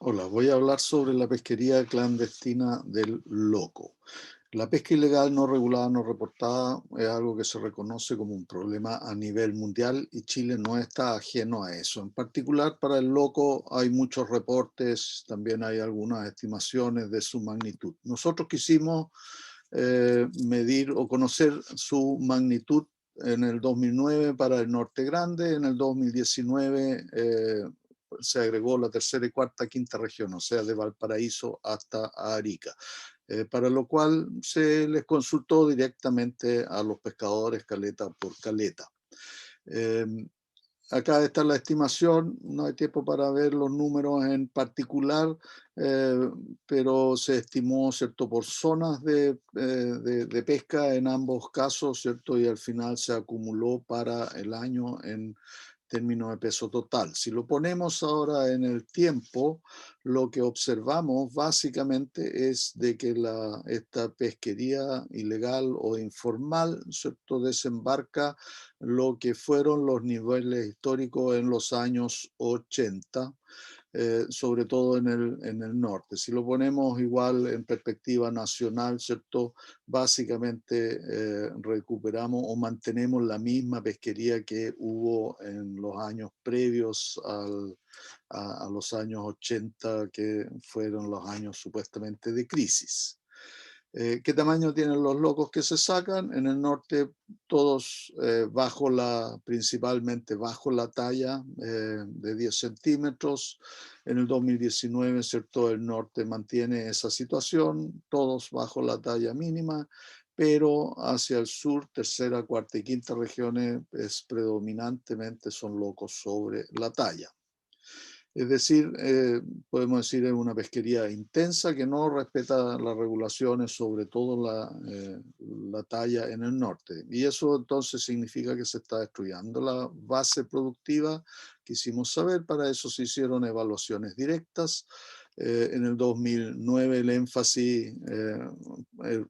Hola, voy a hablar sobre la pesquería clandestina del loco. La pesca ilegal no regulada, no reportada es algo que se reconoce como un problema a nivel mundial y Chile no está ajeno a eso. En particular para el loco hay muchos reportes, también hay algunas estimaciones de su magnitud. Nosotros quisimos medir o conocer su magnitud en el 2009 para el Norte Grande, en el 2019 se agregó la tercera y cuarta, quinta región, o sea, de Valparaíso hasta Arica, para lo cual se les consultó directamente a los pescadores caleta por caleta. Eh, Acá está la estimación, no hay tiempo para ver los números en particular, eh, pero se estimó, ¿cierto?, por zonas de pesca en ambos casos, ¿cierto?, y al final se acumuló para el año en términos de peso total. Si lo ponemos ahora en el tiempo, lo que observamos básicamente es de que esta pesquería ilegal o informal, ¿cierto?, desembarca lo que fueron los niveles históricos en los años 80, sobre todo en el norte. Si lo ponemos igual en perspectiva nacional, ¿cierto? Básicamente recuperamos o mantenemos la misma pesquería que hubo en los años previos a los años 80, que fueron los años supuestamente de crisis. ¿Qué tamaño tienen los locos que se sacan? En el norte todos principalmente bajo la talla de 10 centímetros. En el 2019, ¿cierto? El norte mantiene esa situación, todos bajo la talla mínima, pero hacia el sur, tercera, cuarta y quinta regiones, predominantemente son locos sobre la talla. Es decir, podemos decir es una pesquería intensa que no respeta las regulaciones, sobre todo la talla en el norte. Y eso entonces significa que se está destruyendo la base productiva. Quisimos saber, para eso se hicieron evaluaciones directas. En el 2009 el énfasis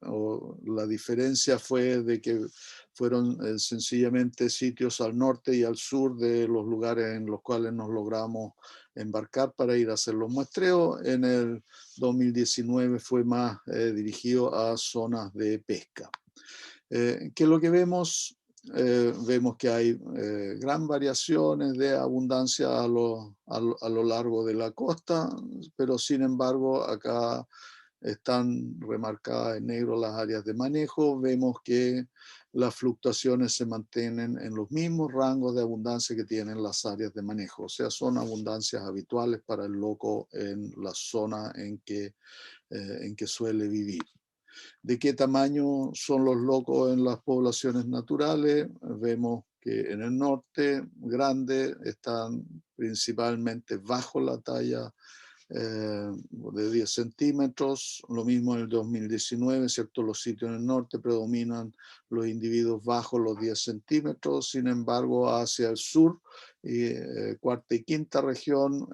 o la diferencia fue de que fueron sencillamente sitios al norte y al sur de los lugares en los cuales nos logramos embarcar para ir a hacer los muestreos. En el 2019 fue más dirigido a zonas de pesca. ¿Qué es lo que vemos? Vemos que hay gran variaciones de abundancia a lo largo de la costa, pero sin embargo acá están remarcadas en negro las áreas de manejo. Vemos que las fluctuaciones se mantienen en los mismos rangos de abundancia que tienen las áreas de manejo. O sea, son abundancias habituales para el loco en la zona en que suele vivir. ¿De qué tamaño son los locos en las poblaciones naturales? Vemos que en el norte, grandes, están principalmente bajo la talla de 10 centímetros. Lo mismo en el 2019, ¿cierto? Los sitios en el norte predominan los individuos bajo los 10 centímetros. Sin embargo, hacia el sur, cuarta y quinta región,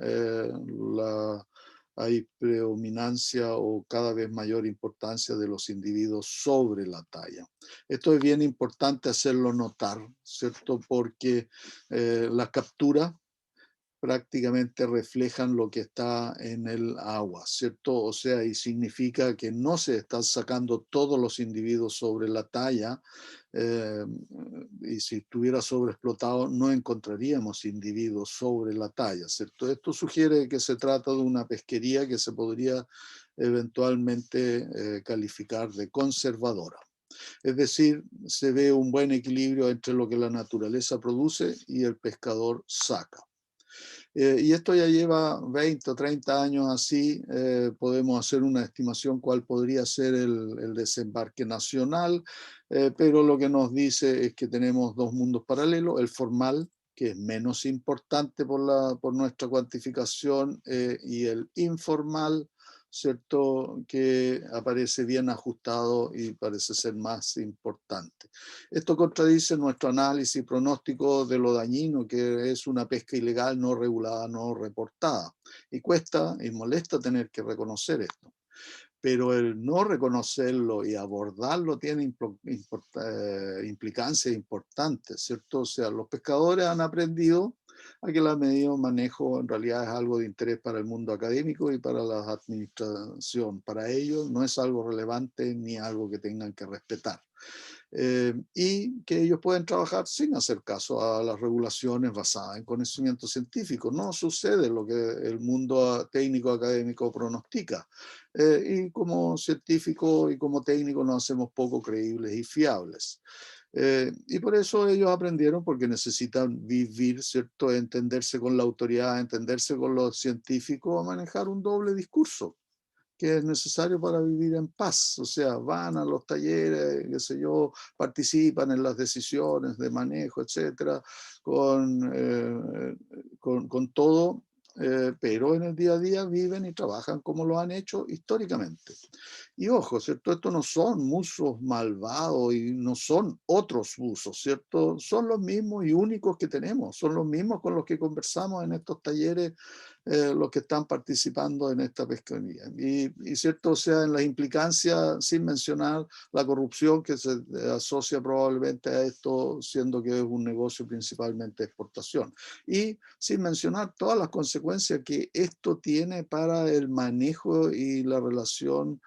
hay predominancia o cada vez mayor importancia de los individuos sobre la talla. Esto es bien importante hacerlo notar, ¿cierto? Porque las capturas prácticamente reflejan lo que está en el agua, ¿cierto? O sea, y significa que no se están sacando todos los individuos sobre la talla, eh, y si estuviera sobreexplotado no encontraríamos individuos sobre la talla, ¿cierto? Esto sugiere que se trata de una pesquería que se podría eventualmente calificar de conservadora. Es decir, se ve un buen equilibrio entre lo que la naturaleza produce y el pescador saca. Y esto ya lleva 20 o 30 años así. Podemos hacer una estimación cuál podría ser el desembarque nacional, pero lo que nos dice es que tenemos dos mundos paralelos: el formal, que es menos importante por nuestra cuantificación, y el informal, ¿cierto?, que aparece bien ajustado y parece ser más importante. Esto contradice nuestro análisis pronóstico de lo dañino que es una pesca ilegal no regulada, no reportada. Y cuesta y molesta tener que reconocer esto. Pero el no reconocerlo y abordarlo tiene implicancias importantes, ¿cierto? O sea, los pescadores han aprendido a que la medida de manejo en realidad es algo de interés para el mundo académico y para la administración. Para ellos no es algo relevante ni algo que tengan que respetar. Y que ellos pueden trabajar sin hacer caso a las regulaciones basadas en conocimiento científico. No sucede lo que el mundo técnico académico pronostica. Y como científico y como técnico nos hacemos poco creíbles y fiables. Y por eso ellos aprendieron, porque necesitan vivir, ¿cierto? Entenderse con la autoridad, entenderse con los científicos, a manejar un doble discurso que es necesario para vivir en paz. O sea, van a los talleres, qué sé yo, participan en las decisiones de manejo, etcétera, con todo, pero en el día a día viven y trabajan como lo han hecho históricamente. Y ojo, ¿cierto? Estos no son buzos malvados y no son otros buzos, ¿cierto? Son los mismos y únicos que tenemos, son los mismos con los que conversamos en estos talleres, los que están participando en esta pesquería. Y cierto, o sea, en las implicancias, sin mencionar la corrupción que se asocia probablemente a esto, siendo que es un negocio principalmente de exportación. Y sin mencionar todas las consecuencias que esto tiene para el manejo y la relación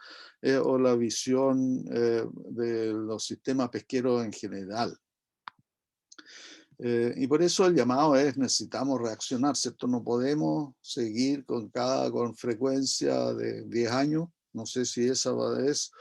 o la visión de los sistemas pesqueros en general. Y por eso el llamado es: necesitamos reaccionar, ¿cierto? No podemos seguir con frecuencia de 10 años, no sé si esa es,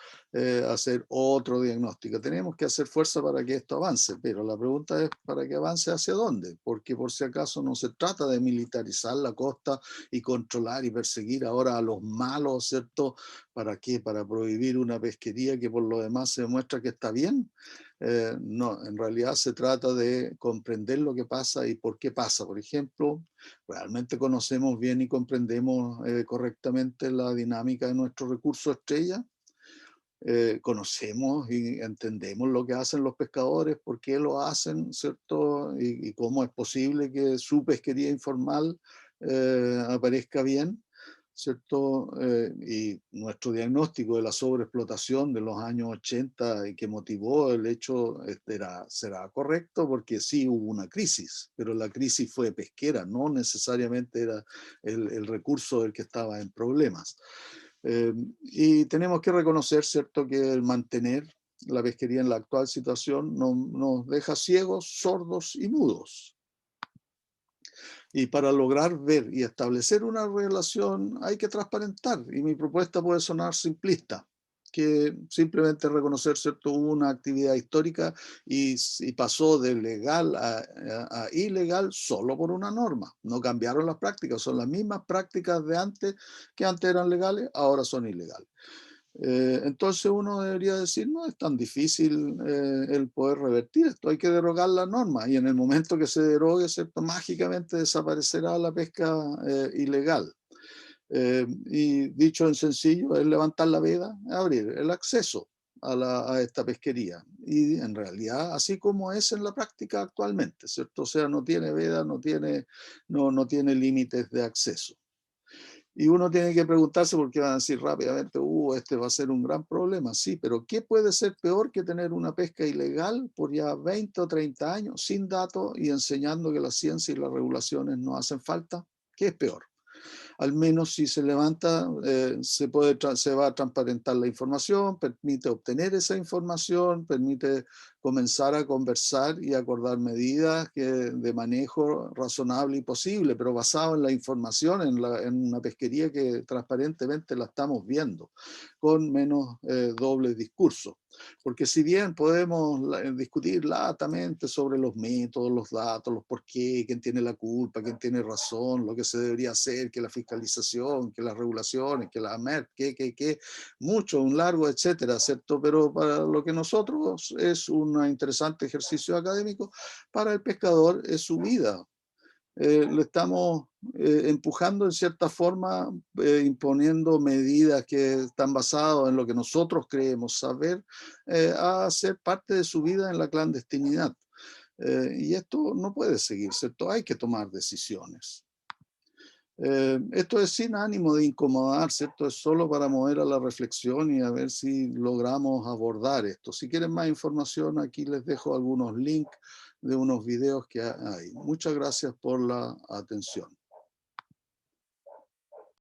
hacer otro diagnóstico. Tenemos que hacer fuerza para que esto avance, pero la pregunta es: ¿para que avance hacia dónde? Porque por si acaso no se trata de militarizar la costa y controlar y perseguir ahora a los malos, ¿cierto? ¿Para qué? Para prohibir una pesquería que por lo demás se demuestra que está bien. No, en realidad se trata de comprender lo que pasa y por qué pasa. Por ejemplo, ¿realmente conocemos bien y comprendemos correctamente la dinámica de nuestro recurso estrella? Conocemos y entendemos lo que hacen los pescadores, por qué lo hacen, ¿cierto? Y cómo es posible que su pesquería informal aparezca bien, ¿cierto? Y nuestro diagnóstico de la sobreexplotación de los años 80 y que motivó el hecho será correcto, porque sí hubo una crisis, pero la crisis fue pesquera, no necesariamente era el recurso el que estaba en problemas. Y tenemos que reconocer, ¿cierto?, que el mantener la pesquería en la actual situación nos deja ciegos, sordos y mudos. Y para lograr ver y establecer una relación hay que transparentar. Y mi propuesta puede sonar simplista, que simplemente reconocer, ¿cierto?, hubo una actividad histórica y pasó de legal a ilegal solo por una norma. No cambiaron las prácticas, son las mismas prácticas de antes, que antes eran legales, ahora son ilegales. Entonces uno debería decir: no es tan difícil el poder revertir esto, hay que derogar la norma, y en el momento que se derogue, ¿cierto?, mágicamente desaparecerá la pesca ilegal. Y dicho en sencillo, es levantar la veda, abrir el acceso a esta pesquería. Y en realidad, así como es en la práctica actualmente, ¿cierto? O sea, no tiene veda, no tiene límites de acceso. Y uno tiene que preguntarse, porque van a decir rápidamente: este va a ser un gran problema. Sí, pero ¿qué puede ser peor que tener una pesca ilegal por ya 20 o 30 años, sin datos y enseñando que la ciencia y las regulaciones no hacen falta? ¿Qué es peor? Al menos si se levanta, se va a transparentar la información, permite obtener esa información, permite comenzar a conversar y acordar medidas de manejo razonable y posible, pero basado en la información, en una pesquería que transparentemente la estamos viendo, con menos doble discurso. Porque si bien podemos discutir latamente sobre los métodos, los datos, los por qué, quién tiene la culpa, quién tiene razón, lo que se debería hacer, que la fiscalización, que las regulaciones, que la AMER, mucho, un largo, etcétera, ¿cierto? Pero para lo que nosotros es un interesante ejercicio académico, para el pescador es su vida. Le estamos empujando en cierta forma, imponiendo medidas que están basadas en lo que nosotros creemos saber, a ser parte de su vida en la clandestinidad. Y esto no puede seguir, ¿cierto? Hay que tomar decisiones. Esto es sin ánimo de incomodar, ¿cierto? Es solo para mover a la reflexión y a ver si logramos abordar esto. Si quieren más información, aquí les dejo algunos links de unos videos que hay. Muchas gracias por la atención.